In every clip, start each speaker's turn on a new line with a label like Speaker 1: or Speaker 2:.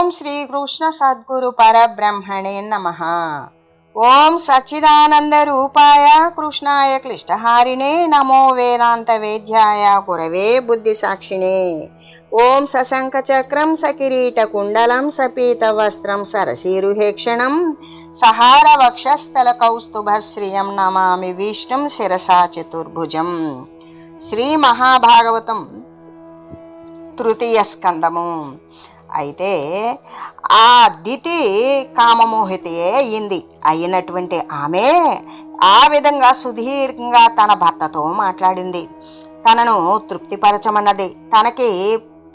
Speaker 1: ఓం శ్రీకృష్ణ సద్గురు పరబ్రహ్మణే నమః. ఓం సచ్చిదానంద రూపాయ కృష్ణాయ క్లిష్టహారిణే నమో వేదాంత వేద్యాయ కురవే బుద్ధి సాక్షిణే. ఓం సశంఖ చక్రం సకిరీట కుండలం సపీత వస్త్రం సరసీరుహేక్షణం సహార వక్షస్థల కౌస్తుభశ్రియం నమామి విష్ణుం శిరసా చతుర్భుజం. శ్రీ మహాభాగవతం తృతీయ స్కందము. అయితే ఆ దితి కామమోహితే అయినటువంటి ఆమె ఆ విధంగా సుదీర్ఘంగా తన భర్తతో మాట్లాడింది. తనను తృప్తిపరచమన్నది. తనకి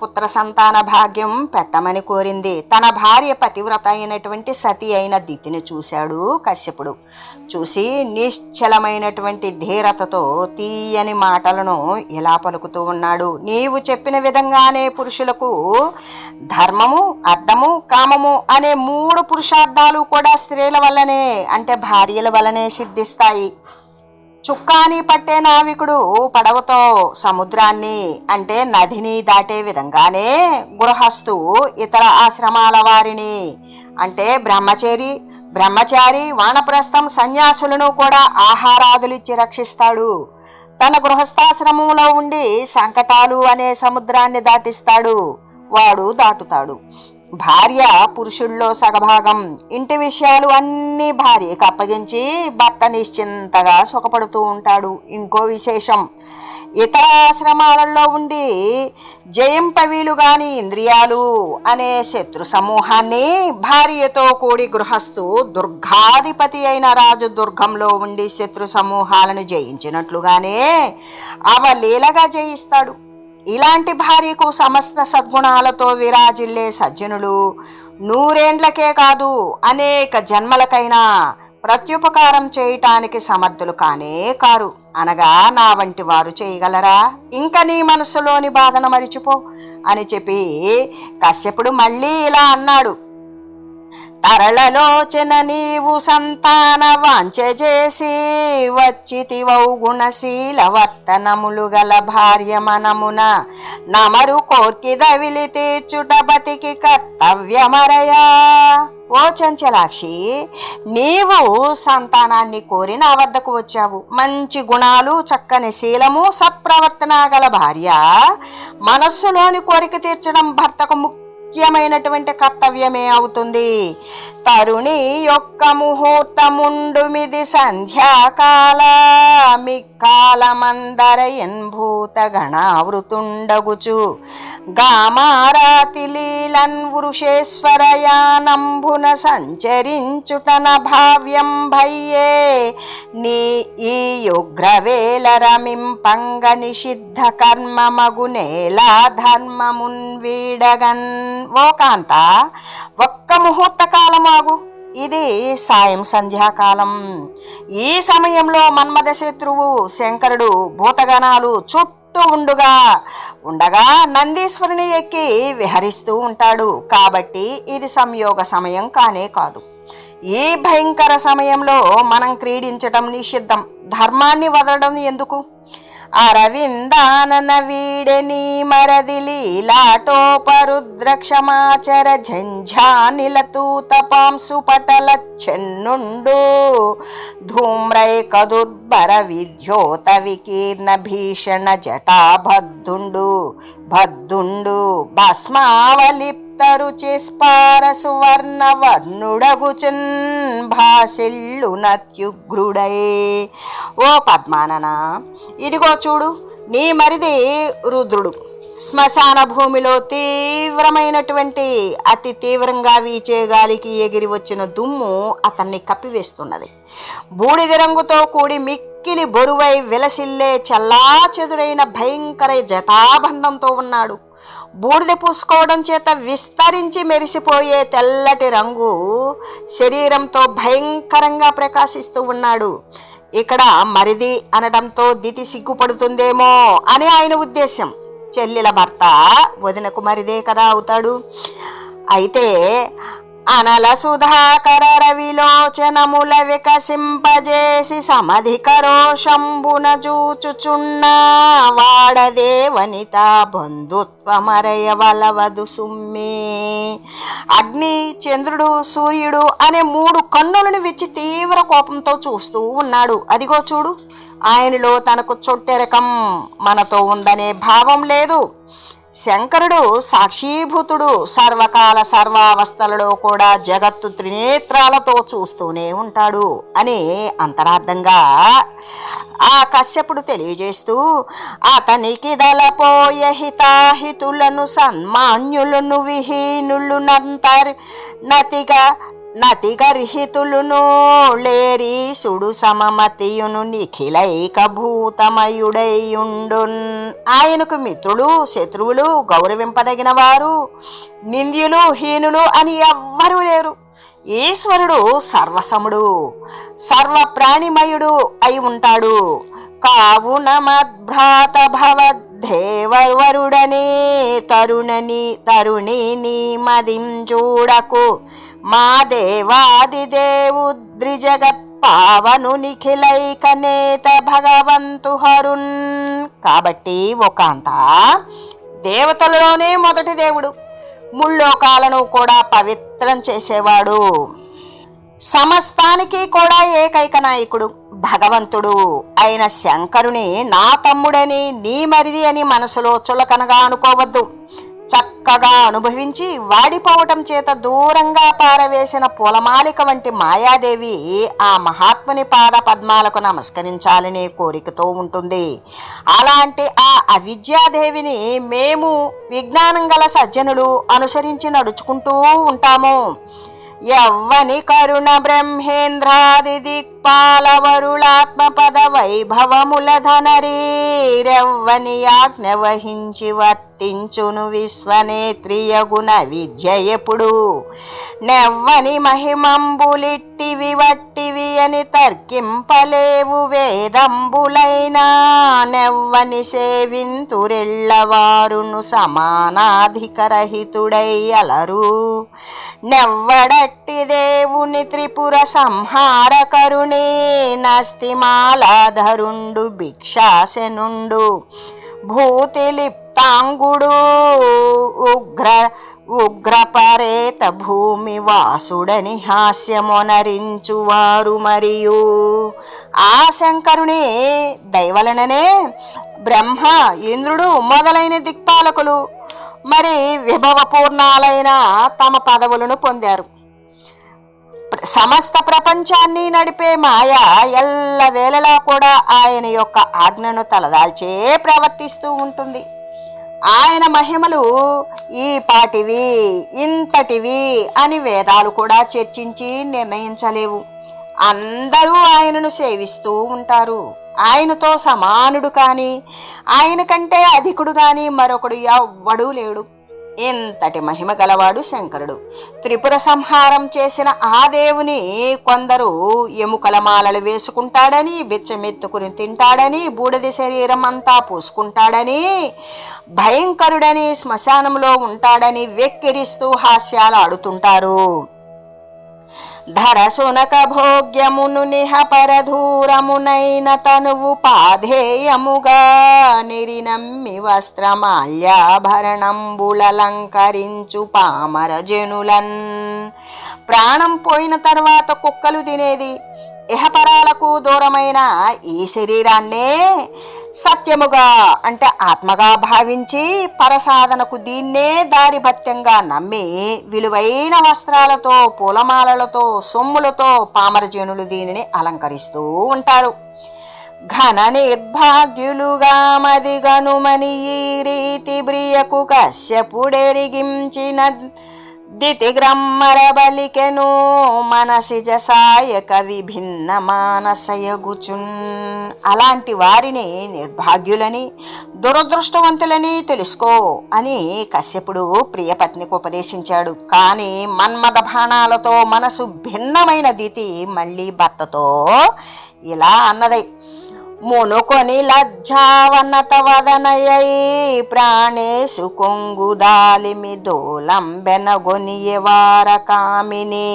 Speaker 1: పుత్ర సంతాన భాగ్యం పెట్టమని కోరింది. తన భార్య పతివ్రత అయినటువంటి సతి అయిన దితిని చూశాడు కశ్యపుడు. చూసి నిశ్చలమైనటువంటి ధీరతతో తీయని మాటలను ఇలా పలుకుతూ ఉన్నాడు. నీవు చెప్పిన విధంగానే పురుషులకు ధర్మము, అర్థము, కామము అనే 3 పురుషార్థాలు కూడా స్త్రీల వల్లనే అంటే భార్యల వల్లనే సిద్ధిస్తాయి. చుక్కాని పట్టే నావికుడు పడవతో సముద్రాన్ని అంటే నదిని దాటే విధంగానే గృహస్థు ఇతర ఆశ్రమాల వారిని అంటే బ్రహ్మచారి, వానప్రస్థం, సన్యాసులను కూడా ఆహారాదులిచ్చి రక్షిస్తాడు. తన గృహస్థాశ్రమంలో ఉండి సంకటాలు అనే సముద్రాన్ని దాటిస్తాడు. వాడు దాటుతాడు. భార్య పురుషుల్లో సగభాగం. ఇంటి విషయాలు అన్నీ భార్యకు అప్పగించి భర్త నిశ్చింతగా సుఖపడుతూ ఉంటాడు. ఇంకో విశేషం, ఇతర ఆశ్రమాలలో ఉండి జయింపవీలు గాని ఇంద్రియాలు అనే శత్రు సమూహాన్ని భార్యతో కూడి గృహస్థు దుర్గాధిపతి అయిన రాజు దుర్గంలో ఉండి శత్రు సమూహాలను జయించినట్లుగానే అవలీలగా జయిస్తాడు. ఇలాంటి భార్యకు సమస్త సద్గుణాలతో విరాజిల్లే సజ్జనులు 100 ఏండ్లకే కాదు అనేక జన్మలకైనా ప్రత్యుపకారం చేయటానికి సమర్థులు కానే కారు అనగా నా వంటి వారు చేయగలరా? ఇంకా నీ మనసులోని బాధను మరిచిపో అని చెప్పి కశ్యపుడు మళ్ళీ ఇలా అన్నాడు. తరళలోచన నీవు సంతాన వాంఛ చేసి వచ్చితివౌ గుణశీల వర్తనములు గల భార్య మనమున నమరు కోర్కిదవిలి తీర్చుట బతికి కర్తవ్యమరయా. ఓ చంచలాక్షి, నీవు సంతానాన్ని కోరి నా వద్దకు వచ్చావు. మంచి గుణాలు, చక్కని శీలము, సత్ప్రవర్తన గల భార్య మనస్సులోని కోరిక తీర్చడం భర్తకు ముఖ్యమైనటువంటి కర్తవ్యమే అవుతుంది. తరుణి యొక్క ముహూర్తముండుమిది సంధ్యాకాల మిక్కాలమందర ఎన్భూత గణావృతుండగుచు గామారాతి లీలన్ వృషేశ్వరయానంబున సంచరించుటన భావ్యం భయ్యే నీ ఈ యుగ్రవేల రమింపంగ నిషిద్ధ కర్మ మగునేలా ధర్మమున్ వీడగన్. ఓ కాంత, ఒక్క ముహూర్త కాలమాగు. ఇది సాయం సంధ్యాకాలం. ఈ సమయంలో మన్మథ శత్రువు శంకరుడు భూతగణాలు చుట్టూ ఉండగా నందీశ్వరుని ఎక్కి విహరిస్తూ ఉంటాడు. కాబట్టి ఇది సంయోగ సమయం కానే కాదు. ఈ భయంకర సమయంలో మనం క్రీడించటం నిషిద్ధం. ధర్మాన్ని వదలడం ఎందుకు? అరవిందానన వీడెనీ మరదిలీలాటోపరుద్రక్షమాచర ఝంఝానిలతూత పాంసు పటల చెన్నుండు ధూమ్రైకదుర్భర విద్యోత వికీర్ణ భీషణ జటాభద్దుండు భస్మావలిప్తరుచి స్పార సువర్ణ వర్ణుడగుచున్ భాసిల్లు నత్యుగ్రుడై. ఓ పద్మానన, ఇదిగో చూడు, నీ మరిది రుద్రుడు శ్మశాన భూమిలో తీవ్రమైనటువంటి అతి తీవ్రంగా వీచే గాలికి ఎగిరి వచ్చిన దుమ్ము అతన్ని కప్పివేస్తున్నది. బూడిద రంగుతో కూడి మిక్కిలి బరువై విలసిల్లే చల్లా చెదురైన భయంకర జటాబంధంతో ఉన్నాడు. బూడిద పూసుకోవడం చేత విస్తరించి మెరిసిపోయే తెల్లటి రంగు శరీరంతో భయంకరంగా ప్రకాశిస్తూ ఉన్నాడు. ఇక్కడ మరిది అనడంతో దితి సిగ్గుపడుతుందేమో అని ఆయన ఉద్దేశం. చెల్లెల భర్త వదినకు మరిదే కదా అవుతాడు. అయితే అనల సుధాకర రవిలోచనముల వికసింపజేసి సమధికరోషంబున జూచుచున్న వాడదేవనిత బంధుత్వమరయవలవదు సుమ్మే. అగ్ని, చంద్రుడు, సూర్యుడు అనే 3 కన్నులను విచ్చి తీవ్ర కోపంతో చూస్తూ ఉన్నాడు. అదిగో చూడు, ఆయనలో తనకు చొట్టెరకం మనతో ఉందనే భావం లేదు. శంకరుడు సాక్షీభూతుడు, సర్వకాల సర్వావస్థలలో కూడా జగత్తు త్రినేత్రాలతో చూస్తూనే ఉంటాడు అని అంతరార్థంగా ఆ కశ్యపుడు తెలియజేస్తూ, అతనికి దళపోయ హితాహితులను సన్మాన్యులను విహీనులు నతిగర్హితులును లేరి సుడు సమమతియును నిఖిలైక భూతమయుడైయుండున్. ఆయనకు మిత్రులు, శత్రువులు, గౌరవింపదగిన వారు, నింద్యులు, హీనులు అని ఎవ్వరూ లేరు. ఈశ్వరుడు సర్వసముడు, సర్వప్రాణిమయుడు అయి ఉంటాడు. కావున మద్భ్రాత భవద్ధేవరుడనే తరుణిని మదించూడకు మా దేవాదిదేవుద్రిజగత్ పావను నిఖిలైక నేత భగవంతు హరున్. కాబట్టి ఒకాంత దేవతలలోనే మొదటి దేవుడు, ముల్లోకాలను కూడా పవిత్రం చేసేవాడు, సమస్తానికి కూడా ఏకైక నాయకుడు, భగవంతుడు అయిన శంకరుని నా తమ్ముడని, నీ మరిది అని మనసులో చులకనగా అనుకోవద్దు. చక్కగా అనుభవించి వాడిపోవటం చేత దూరంగా పారవేసిన పూలమాలిక వంటి మాయాదేవి ఆ మహాత్ముని పాద పద్మాలకు నమస్కరించాలనే కోరికతో ఉంటుంది. అలాంటి ఆ అవిద్యాదేవిని మేము విజ్ఞానం గల సజ్జనులు అనుసరించి నడుచుకుంటూ ఉంటాము. యవ్వని కరుణ బ్రహ్మేంద్రాది దిక్పాలవరుళాత్మ పద వైభవముల ధనరీరెవ్వని ఆజ్ఞ వహించి వర్తించును విశ్వనేత్రియగుణ విద్య ఎప్పుడు. నెవ్వని మహిమంబులిట్టివి వట్టివి అని తర్కింపలేవు వేదంబులైనా, నెవ్వని సేవింతురెళ్ళవారును సమానాధికరహితుడై అలరు. నెవ్వడట్టి దేవుని త్రిపుర సంహారకరుణే నస్తిమాలాధరుండు భిక్షాసనుండు భూతిలిప్తాంగుడు ఉగ్రపరేత భూమి వాసుడని హాస్యమొనరించువారు. మరియు ఆ శంకరుని దైవలననే బ్రహ్మ, ఇంద్రుడు మొదలైన దిక్పాలకులు మరి విభవపూర్ణాలైన తమ పదవులను పొందారు. సమస్త ప్రపంచాన్ని నడిపే మాయ ఎల్లవేళలా కూడా ఆయన యొక్క ఆజ్ఞను తలదాల్చే ప్రవర్తిస్తూ ఉంటుంది. ఆయన మహిమలు ఈ పాటివి, ఇంతటివి అని వేదాలు కూడా చర్చించి నిర్ణయించలేవు. అందరూ ఆయనను సేవిస్తూ ఉంటారు. ఆయనతో సమానుడు కానీ, ఆయన కంటే అధికుడు కానీ మరొకడు ఎవ్వడూ లేడు. ఇంతటి మహిమ గలవాడు శంకరుడు. త్రిపుర సంహారం చేసిన ఆ దేవుని కొందరు ఎముకల మాలలు వేసుకుంటాడని, బిచ్చమెత్తుకుని తింటాడని, బూడిద శరీరం అంతా పూసుకుంటాడని, భయంకరుడని, శ్మశానంలో ఉంటాడని వెక్కిరిస్తూ హాస్యాలు ఆడుతుంటారు. ధరసునక భోగ్యమును నిహ పరధూరమునైన తనువు పాధేయముగా నిరినమ్మి వస్త్రమాల్యాభరణంబులలంకరించు పామర జనులన్. ప్రాణం పోయిన తర్వాత కుక్కలు తినేది ఇహపరాలకు దూరమైన ఈ శరీరాన్నే సత్యముగా అంటే ఆత్మగా భావించి పరసాధనకు దీన్నే దారిభత్యంగా నమ్మి విలువైన వస్త్రాలతో, పూలమాలలతో, సొమ్ములతో పామరజనులు దీనిని అలంకరిస్తూ ఉంటారు. ఘన నిర్భాగ్యులుగా మదిగనుమని ఈ రీతి బ్రియకు కశ్యపుడెరిగించిన దితిగ్రమ్మర బలికెను మనసిజ సాయక విభిన్న మానసయగుచున్. అలాంటి వారిని నిర్భాగ్యులని, దురదృష్టవంతులని తెలుసుకో అని కశ్యపుడు ప్రియపత్నికి ఉపదేశించాడు. కానీ మన్మథ బాణాలతో మనసు భిన్నమైన దితి మళ్ళీ భర్తతో ఇలా అన్నది: మునుకొని లజ్జావనత వదనయై ప్రాణేశు కొంగుదాలిమి దోలంబెనగొనియవార కామిని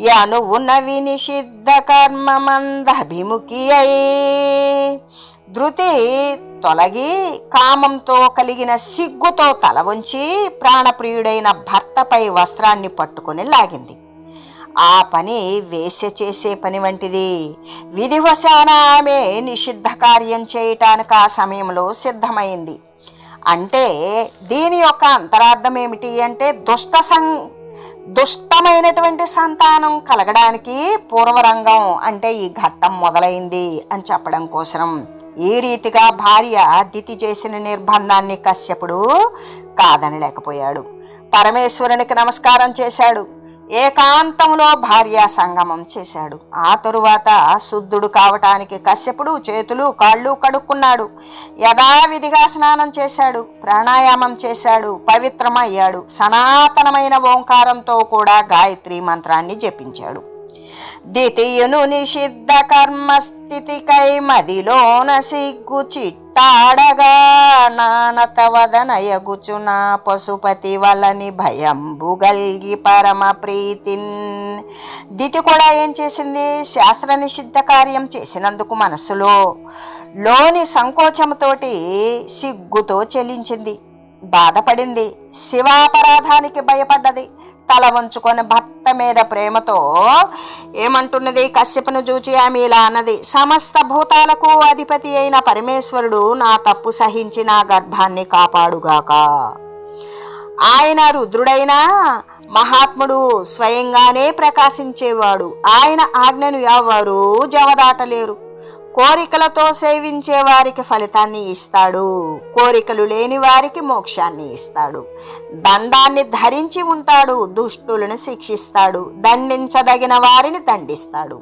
Speaker 1: యనువున వినిషిద్ధ కర్మమందభిముఖి అయి ధృతి తొలగి కామంతో కలిగిన సిగ్గుతో తల వంచి ప్రాణప్రియుడైన భర్తపై వస్త్రాన్ని పట్టుకుని లాగింది. ఆ పని వేశ్య చేసే పని వంటిది. విధివశాన ఆమె నిషిద్ధ కార్యం చేయటానికి ఆ సమయంలో సిద్ధమైంది. అంటే దీని యొక్క అంతరార్థం ఏమిటి అంటే దుష్టమైనటువంటి సంతానం కలగడానికి పూర్వరంగం అంటే ఈ ఘట్టం మొదలైంది అని చెప్పడం కోసం ఈ రీతిగా భార్య దితి చేసిన నిర్బంధాన్ని కశ్యపుడు కాదనలేకపోయాడు. పరమేశ్వరునికి నమస్కారం చేశాడు. ఏకాంతంలో భార్యా సంగమం చేశాడు. ఆ తరువాత శుద్ధుడు కావటానికి కశ్యపుడు చేతులు కాళ్ళు కడుక్కున్నాడు. యథావిధిగా స్నానం చేశాడు, ప్రాణాయామం చేశాడు, పవిత్రమయ్యాడు. సనాతనమైన ఓంకారంతో కూడా గాయత్రి మంత్రాన్ని జపించాడు. ద్వితీయును నిషిద్ధ కర్మస్థితికై మదిలోన సిగ్గు చిట్టాడగా నానత వదనయగుచున పశుపతి వలని భయంబుగల్గి పరమ ప్రీతిన్. దితి కూడా ఏం చేసింది? శాస్త్ర నిషిద్ధ కార్యం చేసినందుకు మనస్సులో లోని సంకోచంతోటి సిగ్గుతో చెల్లించింది, బాధపడింది, శివాపరాధానికి భయపడ్డది. తల వంచుకొని భర్త మీద ప్రేమతో ఏమంటున్నది? కశ్యపును చూచి ఆమె ఇలా అన్నది: సమస్త భూతాలకు అధిపతి అయిన పరమేశ్వరుడు నా తప్పు సహించి నా గర్భాన్ని కాపాడుగాక. ఆయన రుద్రుడైన మహాత్ముడు, స్వయంగానే ప్రకాశించేవాడు. ఆయన ఆజ్ఞను ఎవరూ జవదాటలేరు. కోరికలతో సేవించే వారికి ఫలితాన్ని ఇస్తాడు, కోరికలు లేని వారికి మోక్షాన్ని ఇస్తాడు. దండాన్ని ధరించి ఉంటాడు, దుష్టులను శిక్షిస్తాడు, దండించదగిన వారిని దండిస్తాడు.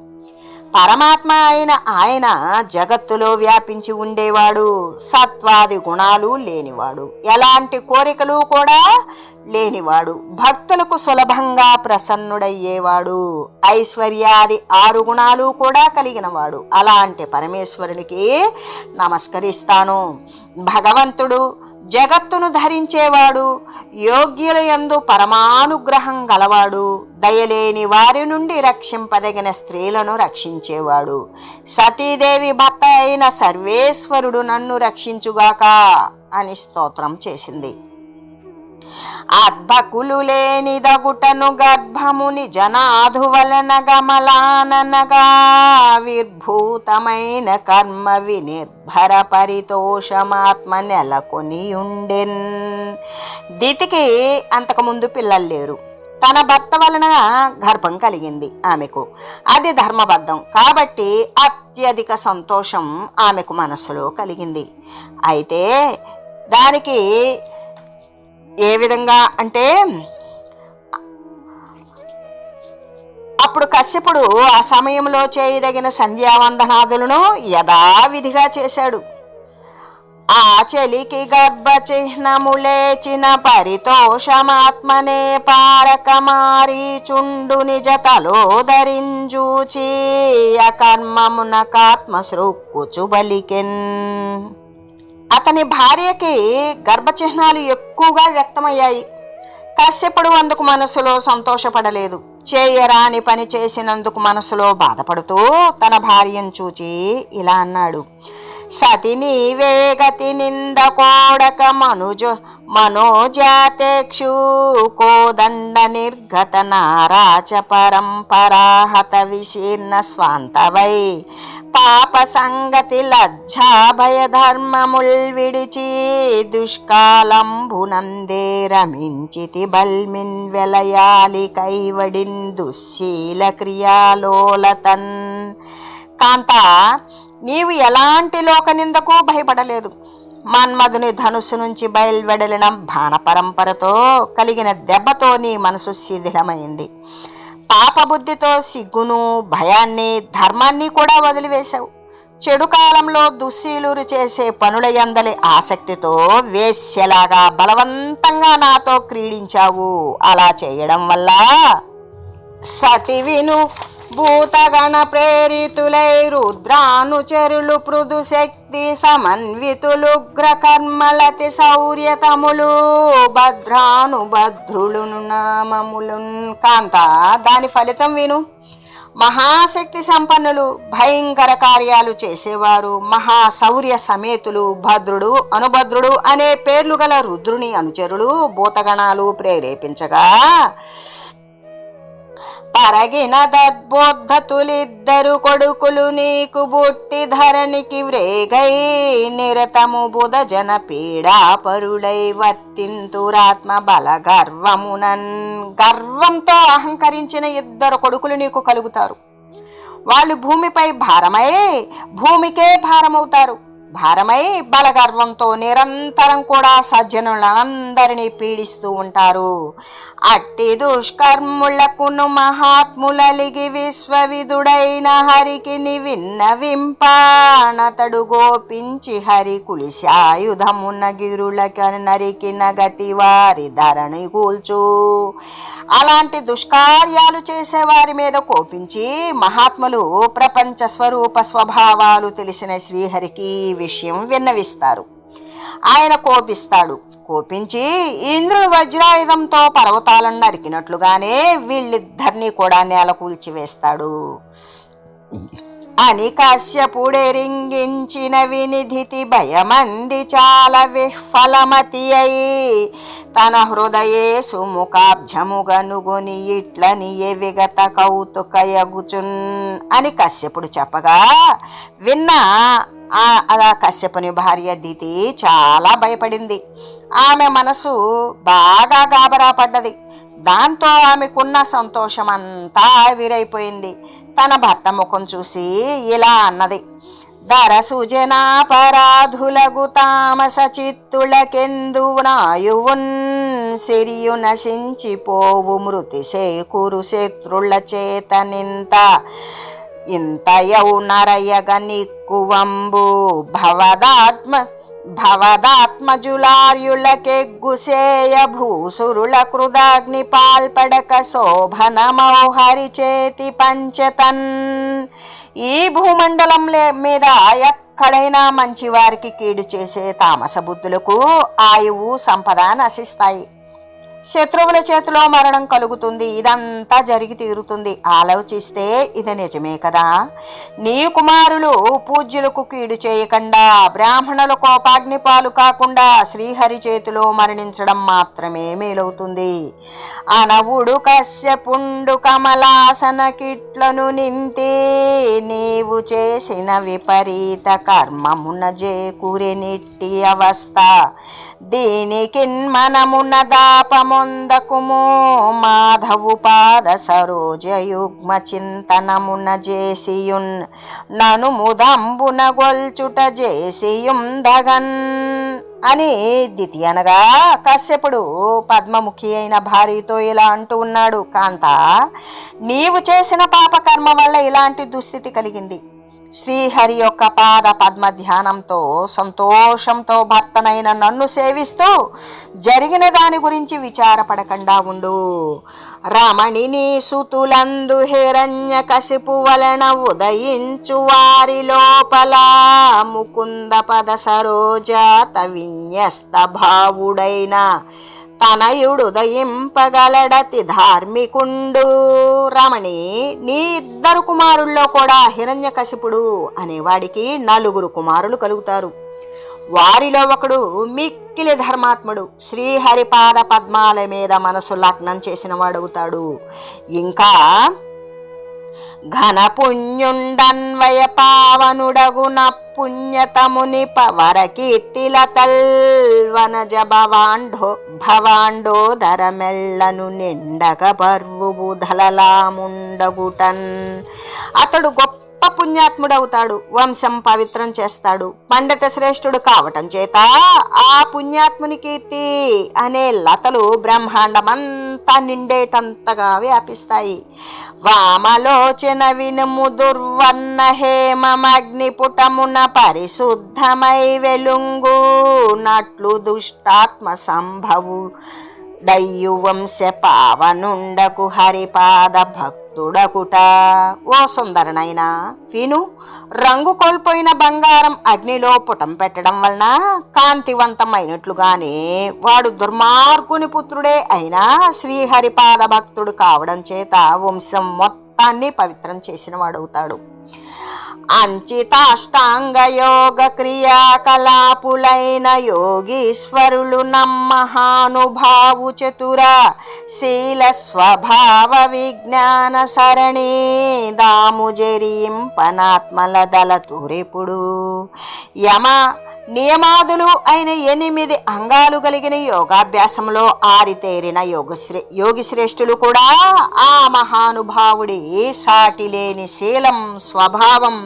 Speaker 1: పరమాత్మ అయిన ఆయన జగత్తులో వ్యాపించి ఉండేవాడు, సత్వాది గుణాలు లేనివాడు, ఎలాంటి కోరికలు కూడా లేనివాడు, భక్తులకు సులభంగా ప్రసన్నుడయ్యేవాడు, ఐశ్వర్యాది 6 గుణాలు కూడా కలిగినవాడు. అలాంటి పరమేశ్వరునికి నమస్కరిస్తాను. భగవంతుడు జగత్తును ధరించేవాడు, యోగ్యుల యందు పరమానుగ్రహం గలవాడు, దయలేని వారి నుండి రక్షింపదగిన స్త్రీలను రక్షించేవాడు. సతీదేవి భర్త అయిన సర్వేశ్వరుడు నన్ను రక్షించుగాక అని స్తోత్రం చేసింది. అద్భకులు లేని దగుటను గర్భముని జనాధు వలన గమలాననగా విర్భూతమైన కర్మ వినిర్భర పరితోషమాత్మ నెలకొని ఉండెన్. దితికి అంతకుముందు పిల్లలు లేరు. తన భర్త వలన గర్భం కలిగింది ఆమెకు. అది ధర్మబద్ధం కాబట్టి అత్యధిక సంతోషం ఆమెకు మనస్సులో కలిగింది. అయితే దానికి ఏ విధంగా అంటే అప్పుడు కశ్యపుడు ఆ సమయంలో చేయదగిన సంధ్యావందనాదులను యథావిధిగా చేశాడు. ఆ చెలికి గర్భ చిహ్నములేచిన పరితోషమాత్మనే పారకమారి చుండు నిజతలో ధరించూచి అకర్మమునకాత్మ సృక్కుచు బలికెన్. అతని భార్యకి గర్భచిహ్నాలు ఎక్కువగా వ్యక్తమయ్యాయి. కశ్యపుడు అందుకు మనసులో సంతోషపడలేదు. చేయరాని పని చేసినందుకు మనసులో బాధపడుతూ తన భార్యను చూచి ఇలా అన్నాడు: సతి నీవే గతి నింద కోడక మనోజాతేక్షు కోదండ నిర్గత నారాచ పరంపరాహత విశీర్ణ స్వాంతవై పాప సంగతి లజ్జా భయ ధర్మముల్ విడిచి దుష్కాలంబునందే రమించితి బల్మిన్ వెలయాలి కైవడిన్ దుశ్శీల క్రియాలోలతన్. కాంత, నీవు ఎలాంటి లోకనిందకు భయపడలేదు. మన్మధుని ధనుస్సు నుంచి బయలువెడలిన బాణ పరంపరతో కలిగిన దెబ్బతో నీ మనసు శిథిలమైంది. పాపబుద్ధితో సిగ్గును, భయాన్ని, ధర్మాన్ని కూడా వదిలివేశావు. చెడు కాలంలో దుశ్శీలురు చేసే పనుల యందలి ఆసక్తితో వేశ్యలాగా బలవంతంగా నాతో క్రీడించావు. అలా చేయడం వల్ల సతి విను భూతగణ ప్రేరితులై రుద్రానుచరులు పృదు శక్తి సమన్వితులుగ్ర కర్మలతి శౌర్యతములు భద్రానుభద్రులును నామములున్. కాంత, దాని ఫలితం విను. మహాశక్తి సంపన్నులు, భయంకర కార్యాలు చేసేవారు, మహాశౌర్య సమేతులు, భద్రుడు అనుభద్రుడు అనే పేర్లు గల రుద్రుని అనుచరులు భూతగణాలు ప్రేరేపించగా పరగిన దద్బోద్ధతులిద్దరు కొడుకులు నీకు బుట్టి ధరణికి వ్రేగై నిరతము బుధ జన పీడాపరులై వర్తింతురాత్మ బల గర్వమునన్. గర్వంతో అహంకరించిన ఇద్దరు కొడుకులు నీకు కలుగుతారు. వాళ్ళు భూమిపై భారమై భూమికే భారమవుతారు. భారమై బలగర్వంతో నిరంతరం కూడా సజ్జనులందరినీ పీడిస్తూ ఉంటారు. అట్టి దుష్కర్ములకును మహాత్ములలిగి విశ్వవిధుడైన హరికి విన్నవింపానతడు గోపించి హరి కులిశాయుధమున గిరులక నరికిన గతి వారి ధరణి కూల్చు. అలాంటి దుష్కార్యాలు చేసేవారి మీద కోపించి మహాత్ములు ప్రపంచ స్వరూప స్వభావాలు తెలిసిన శ్రీహరికి విషయం విన్నవిస్తారు. ఆయన కోపిస్తాడు. కోపించి ఇంద్రుడు వజ్రాయుధంతో పర్వతాలను నరికినట్లుగానే వీళ్ళిద్దరినీ కూడా నేల కూల్చివేస్తాడు అని కశ్యపుడెరింగించిన వినిధితి భయమంది చాలా విఫలమతి అయి తన హృదయే సుముఖాబ్జముగనుగొని ఇట్లని విగత కౌతుకయగుచున్ అని కశ్యపుడు చెప్పగా విన్న కశ్యపుని భార్య దితి చాలా భయపడింది. ఆమె మనసు బాగా గాబరా పడ్డది. దాంతో ఆమెకున్న సంతోషమంతా ఆవిరైపోయింది. తన భర్త ముఖం చూసి ఇలా అన్నది: దరసు జనాపరాధులగు తామస చిత్తులకెందు నాయువున్ సిరియు నశించిపోవు మృతి సేకురు శత్రుల చేతనింత ఇంతయౌ నరయగ నిక్కువంబు భవదాత్మజులార్యులకెగ్గుసేయ భూసురుల కృదాగ్ని పాల్పడక శోభనమౌ హరి చేతి పంచతన్. ఈ భూమండలం మీద ఎక్కడైనా మంచివారికి కీడు చేసే తామస బుద్ధులకు ఆయువు సంపద నశిస్తాయి. శత్రువుల చేతిలో మరణం కలుగుతుంది. ఇదంతా జరిగి తీరుతుంది. ఆలోచిస్తే ఇది నిజమే కదా. నీ కుమారులు పూజ్యులకు కీడు చేయకుండా బ్రాహ్మణుల కోపాగ్ని పాలు కాకుండా శ్రీహరి చేతిలో మరణించడం మాత్రమే మేలవుతుంది. అనవుడు కశ్యపుండు కమలాసన కిట్లను నింతి నీవు చేసిన విపరీత కర్మమున జేకురెనిట్టి అవస్థ దీనికిన్ మనమున దాపమొందకుము మాధవు పాద సరోజయుగ్మ చింతనమున జేసియున్ నను ముదంబున గొల్చుట జేసియుం దగన్ అని దితి అనగా కశ్యపుడు పద్మముఖి అయిన భార్యతో ఇలా అంటూ ఉన్నాడు: కాంత, నీవు చేసిన పాపకర్మ వల్ల ఇలాంటి దుస్థితి కలిగింది. శ్రీహరి యొక్క పాద పద్మ ధ్యానంతో సంతోషంతో భర్తనైన నన్ను సేవిస్తూ జరిగిన దాని గురించి విచారపడకుండా ఉండు. రమణిని సుతులందు హిరణ్య కశిపు వలన ఉదయించు వారి లోపల ముకుంద పద సరోజాత విన్యస్త భావుడైన తనయుడు దయింపగలడతి ధార్మికుండు. రమణి, నీ ఇద్దరు కుమారుల్లో కూడా హిరణ్యకశిపుడు అనేవాడికి 4 కుమారులు కలుగుతారు. వారిలో ఒకడు మిక్కిలి ధర్మాత్ముడు, శ్రీహరిపాద పద్మాల మీద మనసు లగ్నం చేసిన వాడవుతాడు. ఇంకా ఘన పుణ్యుండన్వయ పావనుడగున పుణ్యతముని పవర కీర్తిలతల్ వనజ భవాండోదర మెల్లను నిండగ పర్వుబు ధలలాముండగుటన్. అతడు గొప్ప పుణ్యాత్ముడవుతాడు, వంశం పవిత్రం చేస్తాడు. పండిత శ్రేష్ఠుడు కావటం చేత ఆ పుణ్యాత్ముని కీర్తి అనే లతలు బ్రహ్మాండమంతా నిండేటంతగా వ్యాపిస్తాయి. వామలోచన వినుము దుర్వర్ణ హేమమగ్నిపుటమున పరిశుద్ధమై వెలుంగు నట్లు దుష్టాత్మ సంభవు దయ్యు వంశ పావనుండకు హరిపాద భక్తుడకుట. ఓ సుందరనైనా విను, రంగు కోల్పోయిన బంగారం అగ్నిలో పుటం పెట్టడం వలన కాంతివంతమైనట్లుగానే వాడు దుర్మార్గుని పుత్రుడే అయినా శ్రీహరిపాద భక్తుడు కావడం చేత వంశం మొత్తాన్ని పవిత్రం చేసిన వాడవుతాడు. అంచితాష్టాంగ యోగ క్రియాకలాపులైన యోగీశ్వరులు నమ్మహానుభావు చతుర శీల స్వభావ విజ్ఞాన సరణి దాము జరింపనాత్మల దళ తురెపుడు. యమ నియమాదులు అయిన 8 అంగాలు కలిగిన యోగాభ్యాసంలో ఆరితేరిన యోగి శ్రేష్ఠులు కూడా ఆ మహానుభావుడి సాటిలేని శీలం, స్వభావం,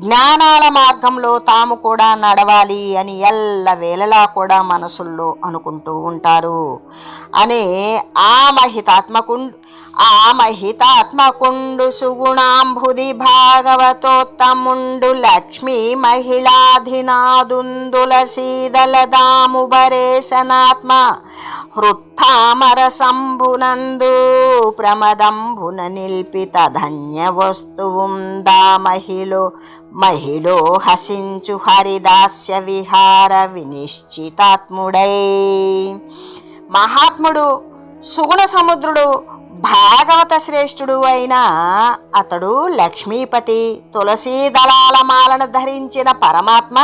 Speaker 1: జ్ఞానాల మార్గంలో తాము కూడా నడవాలి అని ఎల్లవేళలా కూడా మనసుల్లో అనుకుంటూ ఉంటారు అనే ఆ మహితాత్మకుండు సుగుణాంబుది భాగవతోత్తముండు లక్ష్మీ మహిళాధినాదుందుల సీదల దాముబరేశనాత్మ హృత్తామర సంభునందు ప్రమదంభున నిల్పిత ధన్య వస్తువుం దా మహిళో హసించు హరిదాస్య విహార వినిశ్చితాత్ముడై. మహాత్ముడు, సుగుణ సముద్రుడు, భాగవత శ్రేష్ఠుడు అయిన అతడు లక్ష్మీపతి, తులసీ దళాల మాలను ధరించిన పరమాత్మ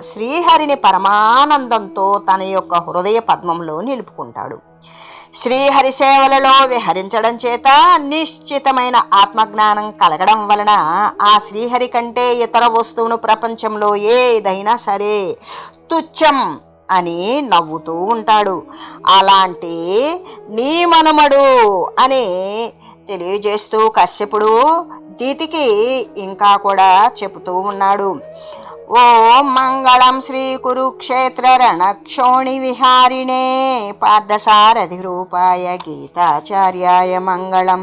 Speaker 1: శ్రీహరిని పరమానందంతో తన యొక్క హృదయ పద్మంలో నిలుపుకుంటాడు. శ్రీహరి సేవలలో విహరించడం చేత నిశ్చితమైన ఆత్మజ్ఞానం కలగడం వలన ఆ శ్రీహరి కంటే ఇతర వస్తువును ప్రపంచంలో ఏదైనా సరే తుచ్చం అని నవ్వుతూ ఉంటాడు. అలాంటి నీ మనుమడు అని తెలియజేస్తూ కశ్యపుడు దీతికి ఇంకా కూడా చెబుతూ ఉన్నాడు. ఓం మంగళం శ్రీ కురుక్షేత్ర రణక్షోణి విహారిణే పార్థసారథి రూపాయ గీతాచార్యాయ మంగళం.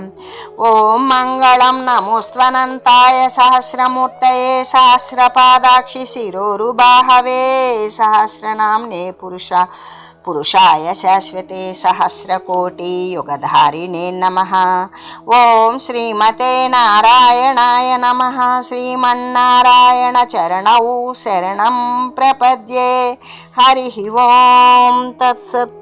Speaker 1: ఓం మంగళం నమోస్త్వనంతాయ సహస్రమూర్తయే సహస్రపాదాక్షి శిరోరుబాహవే సహస్రనామ్నే పురుషాయ శాశ్వతే సహస్రకోటి యుగధారిణే నమః. ఓం శ్రీమతే నారాయణాయ నమః. శ్రీమన్నారాయణ చరణౌ శరణం ప్రపద్యే. హరి ఓం తత్సత్.